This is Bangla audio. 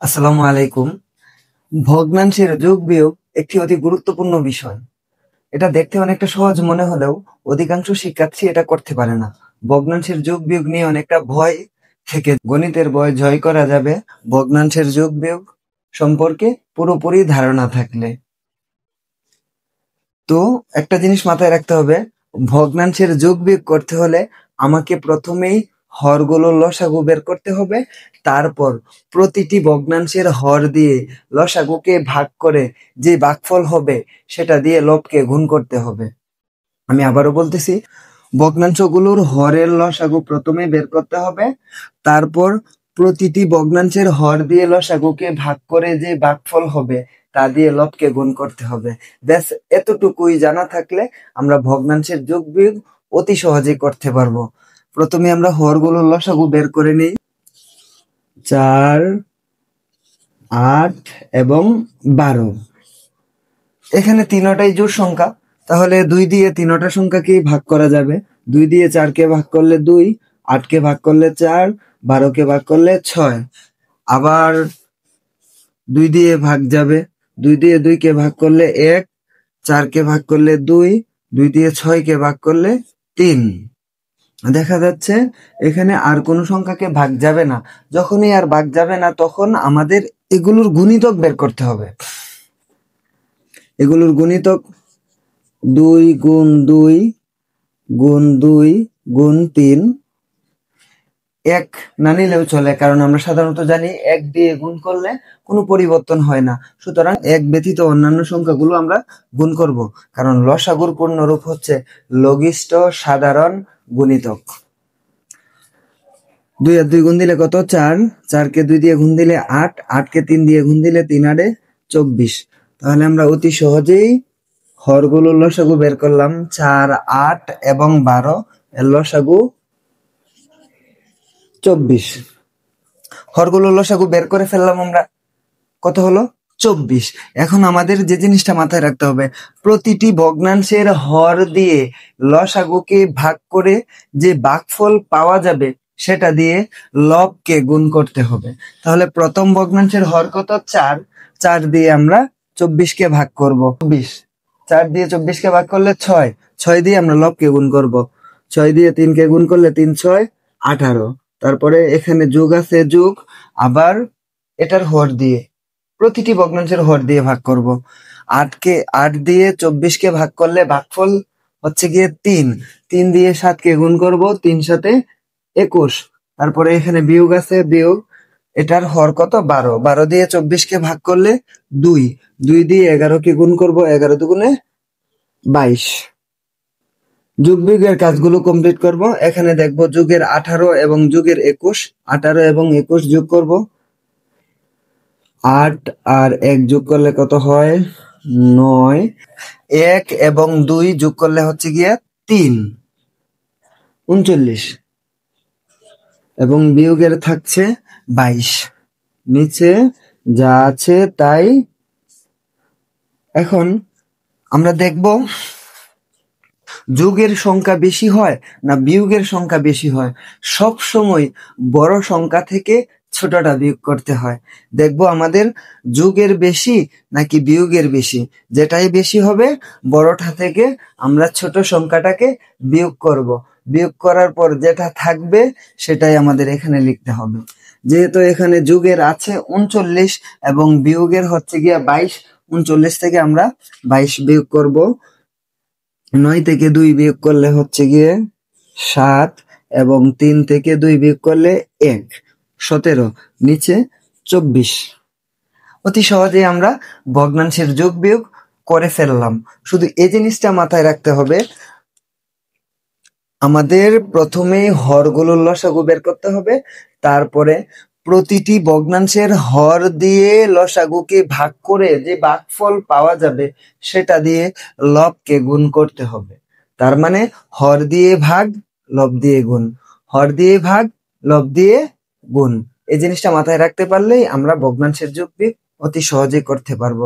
আসসালামু আলাইকুম। ভগ্নাংশের যোগ বিয়োগ একটি অতি গুরুত্বপূর্ণ বিষয়। এটা দেখতে অনেকটা সহজ মনে হলেও অধিকাংশ শিক্ষার্থী এটা করতে পারে না। ভগ্নাংশের যোগ বিয়োগ নিয়ে অনেকটা ভয় থেকে গণিতের ভয় জয় করা যাবে ভগ্নাংশের যোগ বিয়োগ সম্পর্কে পুরোপুরি ধারণা থাকলে। তো একটা জিনিস মাথায় রাখতে হবে, ভগ্নাংশের যোগ বিয়োগ করতে হলে আমাকে প্রথমেই হরগুলোর লসাগু বের করতে হবে। তারপর প্রতিটি ভগ্নাংশের হর দিয়ে লসাগুকে ভাগ করে যে ভাগফল হবে সেটা দিয়ে লবকে গুণ করতে হবে। আমি আবারও বলতেছি, ভগ্নাংশগুলোর হরের লসাগু প্রথমে বের করতে হবে। তারপর প্রতিটি ভগ্নাংশের হর দিয়ে লসাগুকে ভাগ করে যে ভাগফল হবে তা দিয়ে লবকে গুণ করতে হবে। ব্যাস এতটুকুই জানা থাকলে আমরা ভগ্নাংশের যোগ বিয়োগ অতি সহজেই করতে পারবো। প্রথমে আমরা হরগুলোর লসাগু বের করে নিই। 4, 8 এবং 12। এখানে তিনটাই জোড় সংখ্যা, তাহলে 2 দিয়ে তিনটা সংখ্যাকেই ভাগ করা যাবে। 2 দিয়ে 4কে ভাগ করলে 2, 8কে ভাগ করলে 4, 12কে ভাগ করলে 6। আবার 2 দিয়ে ভাগ যাবে, 2 দিয়ে 2কে ভাগ করলে 1, 4কে ভাগ করলে 2, 2 দিয়ে 6কে ভাগ করলে 3। দেখা যাচ্ছে এখানে আর কোনো সংখ্যাকে ভাগ যাবে না। যখনই আর ভাগ যাবে না তখন আমাদের এগুলোর গুণিতক বের করতে হবে। এগুলোর গুণিতক 2 গুণ 2 গুণ 2 গুণ 3। 1 না নিলেও চলে, কারণ আমরা সাধারণত জানি 1 দিয়ে গুণ করলে কোনো পরিবর্তন হয় না। সুতরাং 1 ব্যতীত অন্যান্য সংখ্যাগুলো আমরা গুণ করব, কারণ লসাগুর পূর্ণরূপ হচ্ছে লঘিষ্ঠ সাধারণ গুণিতক। 2 আর 2 গুণ দিলে কত? 4। 4কে 2 দিয়ে গুণ দিলে 8। 8কে 3 দিয়ে গুণ দিলে 3 8 24। তাহলে আমরা অতি সহজেই হরগুলোর লসাগু বের করলাম। 4, 8 এবং 12 এর লসাগু 24। হরগুলোর লসাগু বের করে ফেললাম আমরা। কত হলো? 24। এখন আমাদের যে জিনিসটা মাথায় রাখতে হবে, প্রতিটি ভগ্নাংশের হর দিয়ে লসাগুকে ভাগ করে যে ভাগফল পাওয়া যাবে সেটা দিয়ে লবকে গুণ করতে হবে। তাহলে প্রথম ভগ্নাংশের হর কত? 4। 4 দিয়ে আমরা 24কে ভাগ করব। 24। 4 দিয়ে 24কে ভাগ করলে 6। 6 দিয়ে আমরা লবকে গুণ করব। 6 দিয়ে 3কে গুণ করলে 3 6 18। তারপরে এখানে যোগ আছে, যোগ আবার এটার হর দিয়ে প্রতিটি ভগ্নাংশের হর দিয়ে ভাগ করব। 8 দিয়ে 24কে ভাগ করলে ভাগফল হচ্ছে গিয়ে 3। 3 দিয়ে 7কে গুণ করব, 3 7 21। তারপরে এখানে বিয়োগ আছে, বিয়োগ এটার হর কত? 12। 12 দিয়ে 24কে ভাগ করলে 2। 2 দিয়ে 11কে গুণ করব, 11 দুগুণে 22। যোগ বিয়োগের কাজগুলো কমপ্লিট করব। এখানে দেখব যোগের 18 এবং যোগের 21। 18 এবং 21 যোগ করব। 8 আর 1 যোগ করলে কত হয়? 9। 1 এবং 2 যোগ করলে হচ্ছে গিয়ে 3, 39। এবং বিয়োগের থাকছে 22। নিচে যা আছে তাই। এখন আমরা দেখব যোগের সংখ্যা বেশি হয় না বিয়োগের সংখ্যা বেশি হয়। সব সময় বড় সংখ্যা থেকে ছোটটা বিয়োগ করতে হয়। দেখব আমাদের যোগের বেশি নাকি বিয়োগের বেশি। যেটাই বেশি হবে বড়টা থেকে আমরা ছোট সংখ্যাটাকে বিয়োগ করব। বিয়োগ করার পর যেটা থাকবে সেটাই আমাদের এখানে লিখতে হবে। যেহেতু এখানে যোগের আছে 39 এবং বিয়োগের হচ্ছে গিয়ে 22, 39 থেকে আমরা 22 বিয়োগ করব। 9 থেকে 2 বিয়োগ করলে হচ্ছে গিয়ে 7 এবং 3 থেকে 2 বিয়োগ করলে 1, 17। নিচে 24। অতি সহজেই আমরা ভগ্নাংশের যোগ বিয়োগ করে ফেললাম। শুধু এই জিনিসটা মাথায় রাখতে হবে, আমাদের প্রথমে হরগুলোর লসাগু বের করতে হবে। তারপরে প্রতিটি ভগ্নাংশের হর দিয়ে লসাগুকে ভাগ করে যে ভাগফল পাওয়া যাবে সেটা দিয়ে লবকে গুণ করতে হবে। তার মানে হর দিয়ে ভাগ, লব দিয়ে গুণ, হর দিয়ে ভাগ, লব দিয়ে গুণ। এই জিনিসটা মাথায় রাখতে পারলেই আমরা ভগ্নাংশের যোগ বিয়োগ অতি সহজেই করতে পারবো।